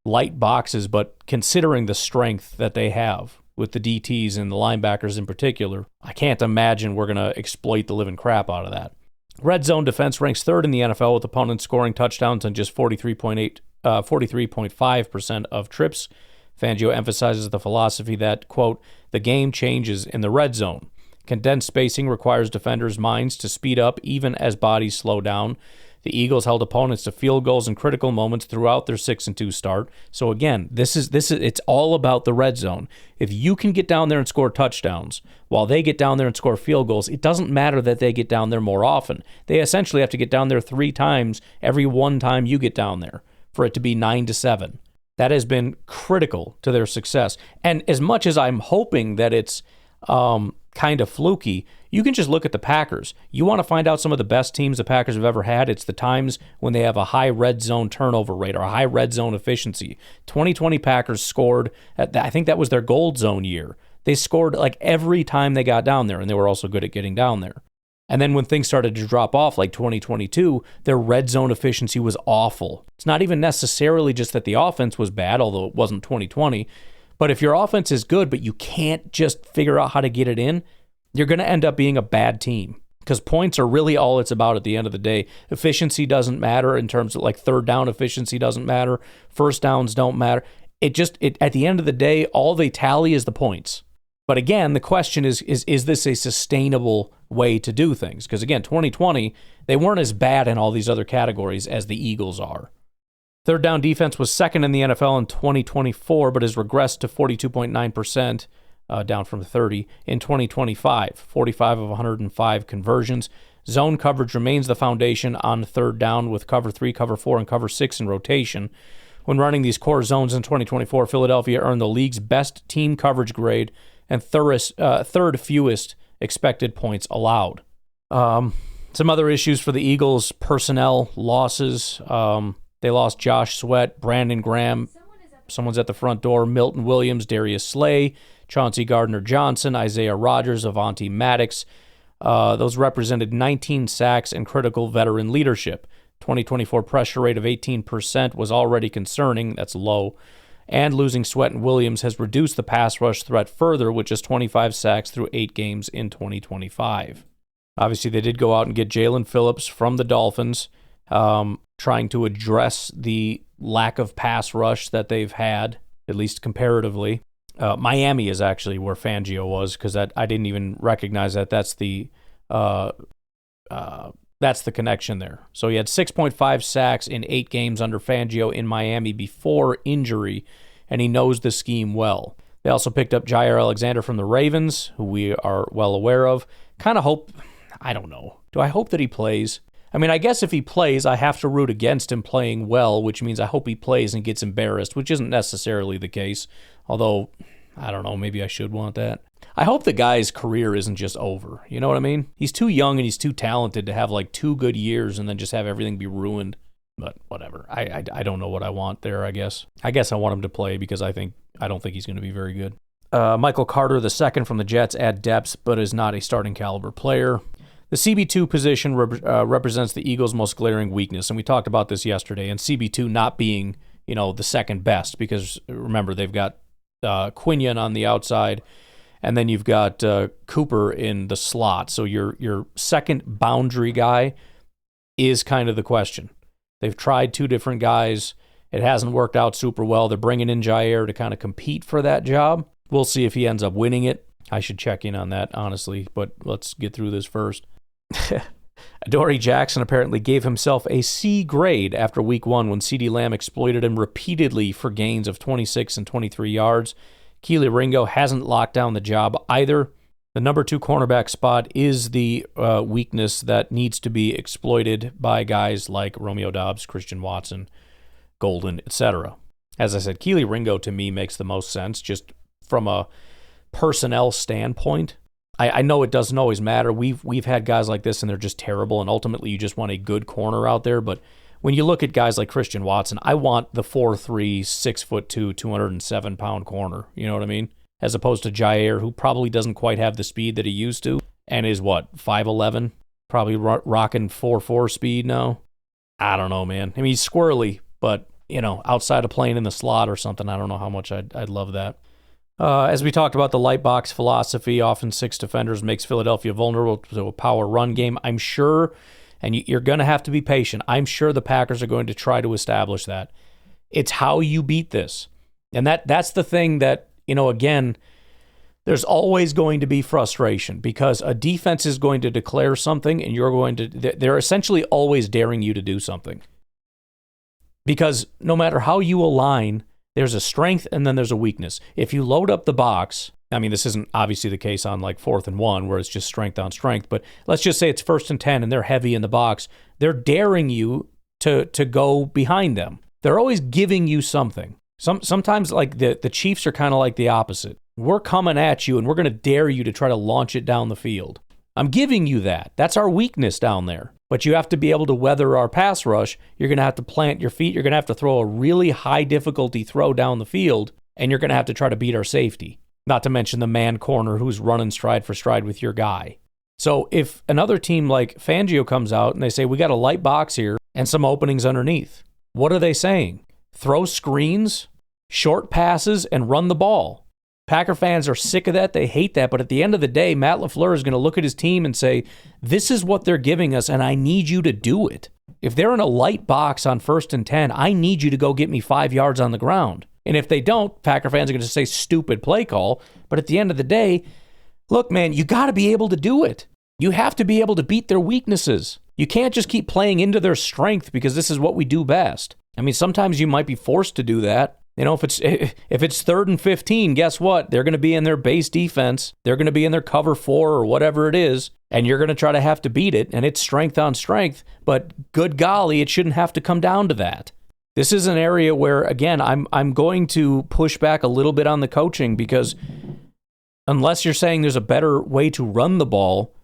light boxes, but considering the strength that they have with the DTs and the linebackers in particular, I can't imagine we're going to exploit the living crap out of that. Red zone defense ranks 3rd in the NFL with opponents scoring touchdowns on just 43.5% of trips. Fangio emphasizes the philosophy that, quote, the game changes in the red zone. Condensed spacing requires defenders' minds to speed up even as bodies slow down. The Eagles held opponents to field goals in critical moments throughout their 6-2 start. So again, this is it's all about the red zone. If you can get down there and score touchdowns while they get down there and score field goals, it doesn't matter that they get down there more often. They essentially have to get down there 3 times every one time you get down there for it to be 9-7. That has been critical to their success. And as much as I'm hoping that it's kind of fluky, you can just look at the Packers. You want to find out some of the best teams the Packers have ever had, it's the times when they have a high red zone turnover rate or a high red zone efficiency. 2020 Packers scored, I think that was their gold zone year. They scored like every time they got down there, and they were also good at getting down there. And then when things started to drop off, like 2022, their red zone efficiency was awful. It's not even necessarily just that the offense was bad, although it wasn't 2020. But if your offense is good, but you can't just figure out how to get it in, you're going to end up being a bad team because points are really all it's about at the end of the day. Efficiency doesn't matter in terms of like third down efficiency doesn't matter. First downs don't matter. It at the end of the day, all they tally is the points. But again, the question is this a sustainable way to do things? Because again, 2020, they weren't as bad in all these other categories as the Eagles are. Third down defense was second in the NFL in 2024, but has regressed to 42.9% down from 30 in 2025, 45 of 105 conversions. Zone coverage remains the foundation on third down with cover 3, cover 4, and cover 6 in rotation. When running these core zones in 2024, Philadelphia earned the league's best team coverage grade and third fewest expected points allowed. Some other issues for the Eagles: personnel losses. They lost Josh Sweat, Brandon Graham. Someone's at the front door. Milton Williams, Darius Slay, Chauncey Gardner-Johnson, Isaiah Rodgers, Avonte Maddox. Those represented 19 sacks and critical veteran leadership. 2024 pressure rate of 18% was already concerning. That's low. And losing Sweat and Williams has reduced the pass rush threat further with just 25 sacks through 8 games in 2025. Obviously, they did go out and get Jalen Phillips from the Dolphins, trying to address the lack of pass rush that they've had, at least comparatively. Miami is actually where Fangio was, because I didn't even recognize that. That's the connection there. So he had 6.5 sacks in 8 games under Fangio in Miami before injury, and he knows the scheme well. They also picked up Jair Alexander from the Ravens, who we are well aware of. Kind of hope, I don't know. Do I hope that he plays? I mean, I guess if he plays, I have to root against him playing well, which means I hope he plays and gets embarrassed, which isn't necessarily the case. Although, I don't know, maybe I should want that. I hope the guy's career isn't just over. You know what I mean? He's too young and he's too talented to have like 2 good years and then just have everything be ruined. But whatever. I don't know what I want there, I guess. I guess I want him to play because I don't think he's going to be very good. Michael Carter II from the Jets add depth, but is not a starting caliber player. The CB2 position represents the Eagles' most glaring weakness, and we talked about this yesterday, and CB2 not being, the second best, because remember, they've got Quinion on the outside, and then you've got Cooper in the slot. So your second boundary guy is kind of the question. They've tried 2 different guys. It hasn't worked out super well. They're bringing in Jair to kind of compete for that job. We'll see if he ends up winning it. I should check in on that, honestly, but let's get through this first. Adoree Jackson apparently gave himself a C grade after week 1 when CeeDee Lamb exploited him repeatedly for gains of 26 and 23 yards. Keely Ringo hasn't locked down the job either. The number 2 cornerback spot is the weakness that needs to be exploited by guys like Romeo Doubs, Christian Watson, Golden, etc. As I said, Keely Ringo to me makes the most sense just from a personnel standpoint. I know it doesn't always matter. We've had guys like this and they're just terrible, and ultimately you just want a good corner out there. But when you look at guys like Christian Watson, I want the 4'3", 6'2", 207-pound corner. You know what I mean? As opposed to Jair, who probably doesn't quite have the speed that he used to, and is 5'11", probably rocking 4.4 speed now. I don't know, man. I mean, he's squirrely, but outside of playing in the slot or something, I don't know how much I'd love that. As we talked about, the light box philosophy, often 6 defenders, makes Philadelphia vulnerable to a power run game. I'm sure, and you're going to have to be patient, I'm sure the Packers are going to try to establish that. It's how you beat this. And that's the thing that, again, there's always going to be frustration because a defense is going to declare something and they're essentially always daring you to do something. Because no matter how you align, there's a strength and then there's a weakness. If you load up the box, I mean, this isn't obviously the case on 4th and 1 where it's just strength on strength, but let's just say it's 1st and 10 and they're heavy in the box. They're daring you to go behind them. They're always giving you something. Sometimes the Chiefs are kind of like the opposite. We're coming at you and we're going to dare you to try to launch it down the field. I'm giving you that. That's our weakness down there. But you have to be able to weather our pass rush. You're going to have to plant your feet. You're going to have to throw a really high difficulty throw down the field, and you're going to have to try to beat our safety. Not to mention the man corner who's running stride for stride with your guy. So if another team like Fangio comes out and they say, we got a light box here and some openings underneath, what are they saying? Throw screens, short passes, and run the ball. Packer fans are sick of that. They hate that. But at the end of the day, Matt LaFleur is going to look at his team and say, this is what they're giving us, and I need you to do it. If they're in a light box on 1st and 10, I need you to go get me 5 yards on the ground. And if they don't, Packer fans are going to say stupid play call. But at the end of the day, look, man, you got to be able to do it. You have to be able to beat their weaknesses. You can't just keep playing into their strength because this is what we do best. I mean, sometimes you might be forced to do that. If it's 3rd and 15, guess what? They're going to be in their base defense. They're going to be in their cover 4 or whatever it is, and you're going to try to have to beat it, and it's strength on strength, but good golly, it shouldn't have to come down to that. This is an area where, again, I'm going to push back a little bit on the coaching, because unless you're saying there's a better way to run the ball,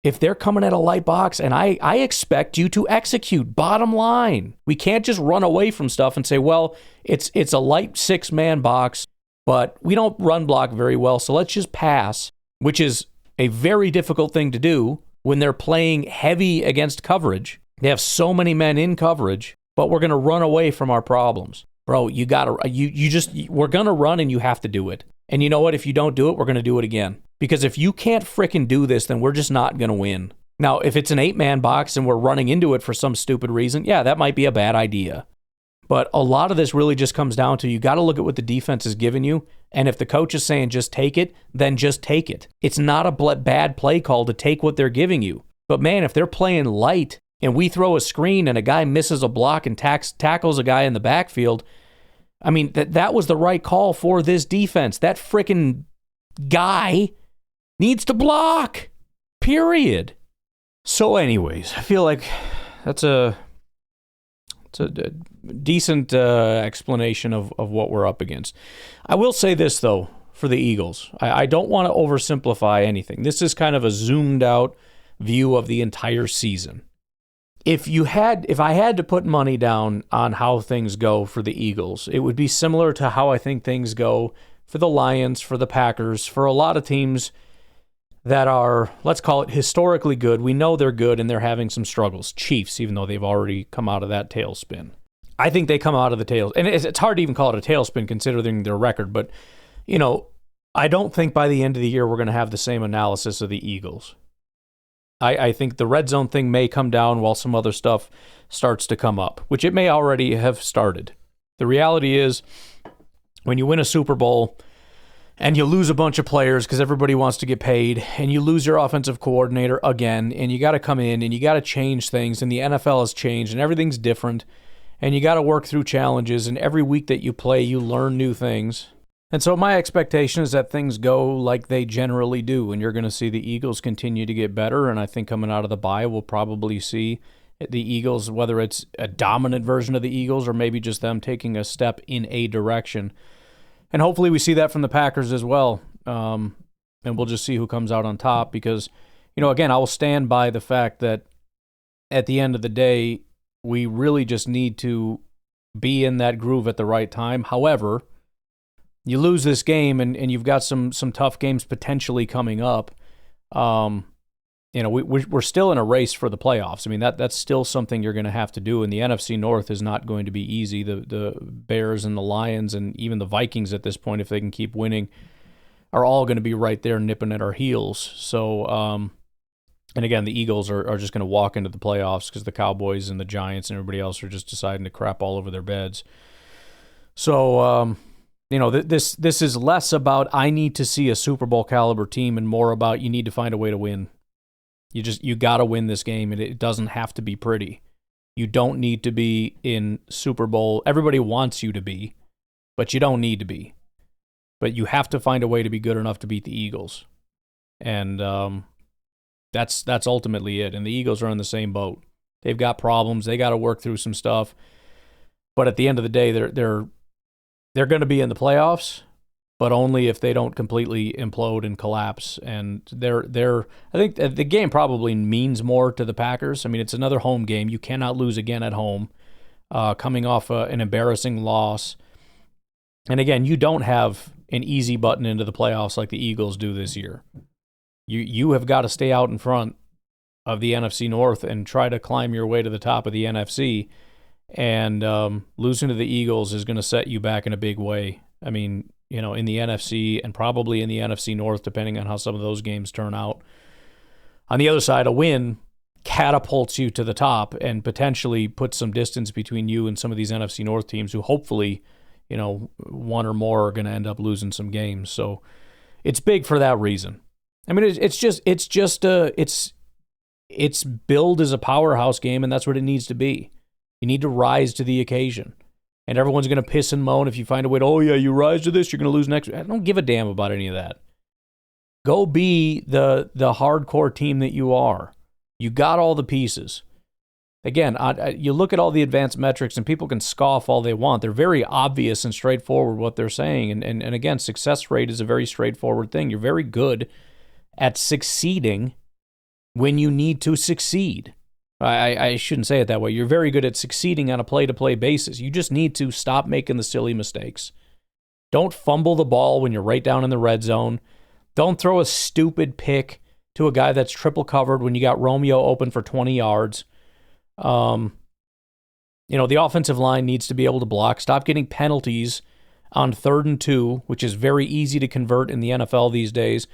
if they're coming at a light box, and I expect you to execute, bottom line. We can't just run away from stuff and say, well, it's a light 6-man box, but we don't run block very well, so let's just pass, which is a very difficult thing to do when they're playing heavy against coverage. They have so many men in coverage, but we're going to run away from our problems. Bro, we're going to run, and you have to do it. And you know what? If you don't do it, we're going to do it again. Because if you can't frickin' do this, then we're just not going to win. Now, if it's an 8-man box and we're running into it for some stupid reason, yeah, that might be a bad idea. But a lot of this really just comes down to you got to look at what the defense is giving you. And if the coach is saying just take it, then just take it. It's not a bad play call to take what they're giving you. But man, if they're playing light and we throw a screen and a guy misses a block and tackles a guy in the backfield, I mean, that was the right call for this defense. That frickin' guy needs to block, period. So anyways, I feel like it's a decent explanation of what we're up against. I will say this, though, for the Eagles. I don't want to oversimplify anything. This is kind of a zoomed out view of the entire season. If I had to put money down on how things go for the Eagles, it would be similar to how I think things go for the Lions, for the Packers, for a lot of teams that are, let's call it, historically good. We know they're good and they're having some struggles. Chiefs, even though they've already come out of that tailspin. I think they come out of the tail. And it's hard to even call it a tailspin considering their record. But, I don't think by the end of the year we're going to have the same analysis of the Eagles. I think the red zone thing may come down while some other stuff starts to come up, which it may already have started. The reality is, when you win a Super Bowl and you lose a bunch of players because everybody wants to get paid, and you lose your offensive coordinator again, and you got to come in and you got to change things, and the NFL has changed and everything's different, and you got to work through challenges, and every week that you play, you learn new things. And so my expectation is that things go like they generally do, and you're going to see the Eagles continue to get better, and I think coming out of the bye, we'll probably see the Eagles, whether it's a dominant version of the Eagles or maybe just them taking a step in a direction. And hopefully we see that from the Packers as well, and we'll just see who comes out on top because, again, I will stand by the fact that at the end of the day, we really just need to be in that groove at the right time. However, you lose this game and you've got some tough games potentially coming up. We're still in a race for the playoffs. I mean, that's still something you're going to have to do, and the NFC North is not going to be easy. The Bears and the Lions and even the Vikings at this point, if they can keep winning, are all going to be right there nipping at our heels. So, and again, the Eagles are just going to walk into the playoffs because the Cowboys and the Giants and everybody else are just deciding to crap all over their beds. So, this is less about I need to see a Super Bowl caliber team and more about you need to find a way to win. You got to win this game, and it doesn't have to be pretty. You don't need to be in Super Bowl. Everybody wants you to be, but you don't need to be. But you have to find a way to be good enough to beat the Eagles. And that's ultimately it. And the Eagles are in the same boat. They've got problems. They got to work through some stuff. But at the end of the day, they're going to be in the playoffs, but only if they don't completely implode and collapse. And I think the game probably means more to the Packers. I mean, it's another home game. You cannot lose again at home, coming off an embarrassing loss. And again, you don't have an easy button into the playoffs like the Eagles do this year. You have got to stay out in front of the NFC North and try to climb your way to the top of the NFC. And losing to the Eagles is going to set you back in a big way. I mean, in the NFC and probably in the NFC North, depending on how some of those games turn out. On the other side, a win catapults you to the top and potentially puts some distance between you and some of these NFC North teams who hopefully, one or more are going to end up losing some games. So it's big for that reason. I mean, it's billed as a powerhouse game, and that's what it needs to be. You need to rise to the occasion. And everyone's going to piss and moan if you find a way to, oh yeah, you rise to this, you're going to lose next. I don't give a damn about any of that. Go be the hardcore team that you are. You got all the pieces. Again, you look at all the advanced metrics and people can scoff all they want. They're very obvious and straightforward what they're saying. And again, success rate is a very straightforward thing. You're very good at succeeding when you need to succeed. I shouldn't say it that way. You're very good at succeeding on a play-to-play basis. You just need to stop making the silly mistakes. Don't fumble the ball when you're right down in the red zone. Don't throw a stupid pick to a guy that's triple covered when you got Romeo open for 20 yards. The offensive line needs to be able to block. Stop getting penalties on 3rd and 2, which is very easy to convert in the NFL these days,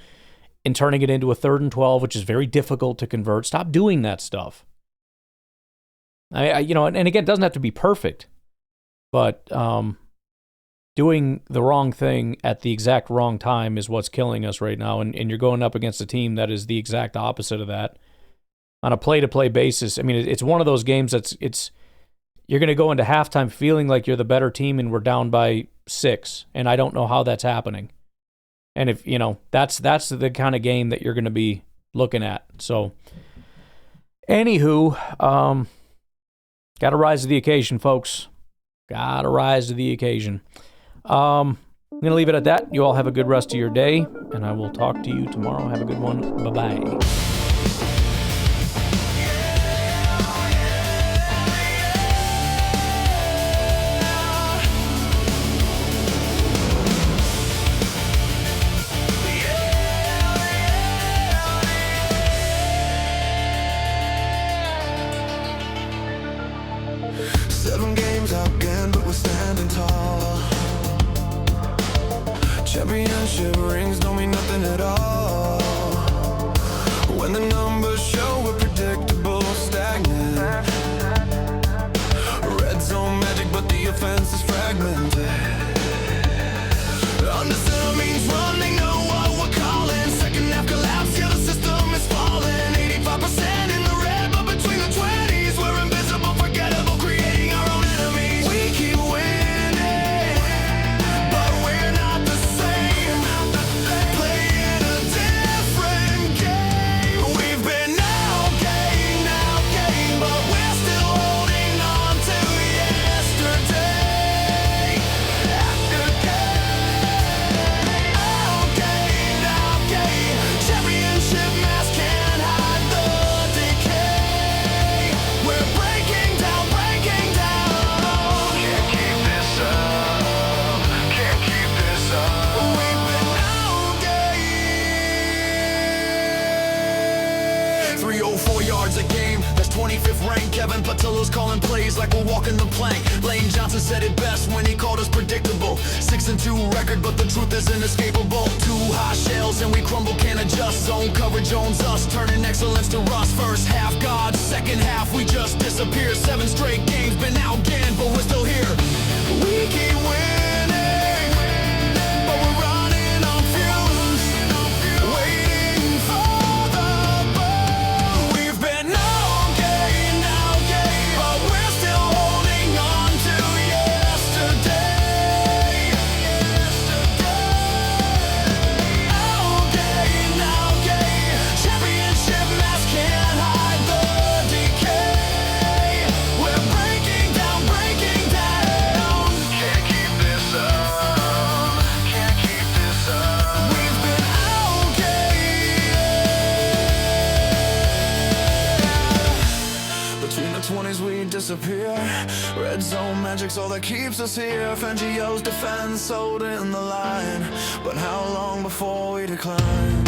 and turning it into a 3rd and 12, which is very difficult to convert. Stop doing that stuff. And again, it doesn't have to be perfect, but doing the wrong thing at the exact wrong time is what's killing us right now, and you're going up against a team that is the exact opposite of that. On a play-to-play basis, I mean, it's one of those games you're going to go into halftime feeling like you're the better team and we're down by 6, and I don't know how that's happening. And if, that's the kind of game that you're going to be looking at. So, anywho, got to rise to the occasion, folks. Got to rise to the occasion. I'm going to leave it at that. You all have a good rest of your day, and I will talk to you tomorrow. Have a good one. Bye-bye.
7 games again, but we're standing tall. Championship rings don't mean nothing at all. When the numbers show we're predictable, stagnant. Red zone magic, but the offense is fragmented. Understand means run, they know what we're calling. Second half collapse, yeah, the system is falling. 85% in the red, but between the 20s, we're invisible, forgettable, creating our own enemies. We keep winning, but we're not the same. Playing a different game. We've been outgained, but we're still holding on to yesterday. After championship mask can't hide the decay. We're breaking down. Can't keep this up. Can't keep this up. We've been outgained. 304 yards a game. That's 25th ranked. Kevin Patillo's calling plays like we're walking the plank. Lane Johnson said it best when he called us predictable. 6-2 record, but the truth is inescapable. 2 high shells and we crumble, can't adjust. Zone coverage owns us, turning excellence to rust. First half God, second half we just disappear. 7 straight games, been outgained, but we're still here. We keep winning, but we're running on fumes, waiting for the boom. We've been outgained, but we're still holding on to yesterday. Outgained. Championship mask can't hide the decay. We're breaking down. Can't keep this up. We've been outgained. Between the 20s we disappear. Red zone magic's all that keeps us here. Fangio's defense sold in the line. But how long before we decline?